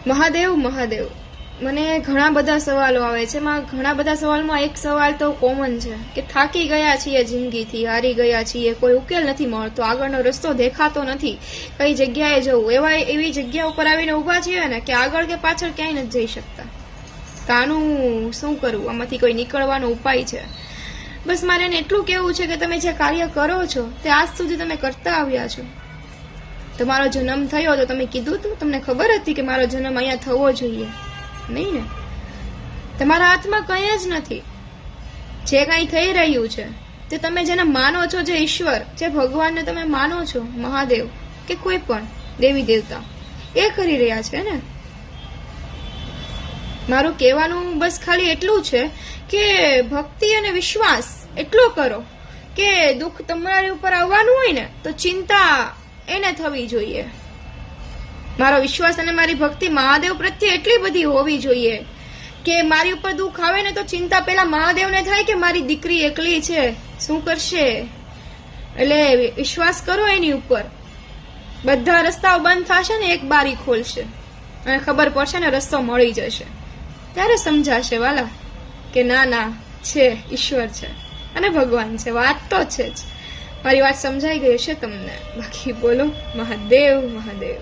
મહાદેવ મહાદેવ મને ઘણા બધા સવાલો આવે છે. ઘણા બધા સવાલમાં એક સવાલ તો કોમન છે કે થાકી ગયા છીએ જિંદગીથી, હારી ગયા છીએ, કોઈ ઉકેલ નથી મળતો, આગળનો રસ્તો દેખાતો નથી, કઈ જગ્યાએ જવું. એવી જગ્યા ઉપર આવીને ઊભા છીએ ને કે આગળ કે પાછળ ક્યાંય નથી જઈ શકતા. તો આનું શું કરવું? આમાંથી કોઈ નીકળવાનો ઉપાય છે? બસ મારે એને એટલું કહેવું છે કે તમે જે કાર્ય કરો છો તે આજ સુધી તમે કરતા આવ્યા છો. તમારો જન્મ થયો તો તમે કીધું તું, તમને ખબર હતી કે મારો જન્મ અહીંયા થવો જોઈએ? નહીં ને. તમારા હાથમાં કંઈ જ નથી. જે કંઈ થઈ રહ્યું છે તે તમે જેને માનો છો, જે ઈશ્વર, જે ભગવાનને તમે માનો છો, મહાદેવ કે કોઈ પણ દેવી દેવતા, એ કરી રહ્યા છે ને. મારું કહેવાનું બસ ખાલી એટલું છે કે ભક્તિ અને વિશ્વાસ એટલો કરો કે દુઃખ તમારી ઉપર આવવાનું હોય ને તો ચિંતા એને થવી જોઈએ. મારો વિશ્વાસ અને મારી ભક્તિ મહાદેવ પ્રત્યે એટલી બધી હોવી જોઈએ કે મારી ઉપર દુઃખ આવે ને તો ચિંતા પેલા મહાદેવને થાય કે મારી દીકરી એકલી છે, શું કરશે. એટલે વિશ્વાસ કરો એની ઉપર. બધા રસ્તાઓ બંધ થશે ને એક બારી ખોલશે અને ખબર પડશે ને રસ્તો મળી જશે. ત્યારે સમજાશે વાલા કે ના ના છે, ઈશ્વર છે અને ભગવાન છે. વાત તો છે જ. મારી વાત સમજાઈ ગઈ હશે તમને. બાકી બોલો મહાદેવ મહાદેવ.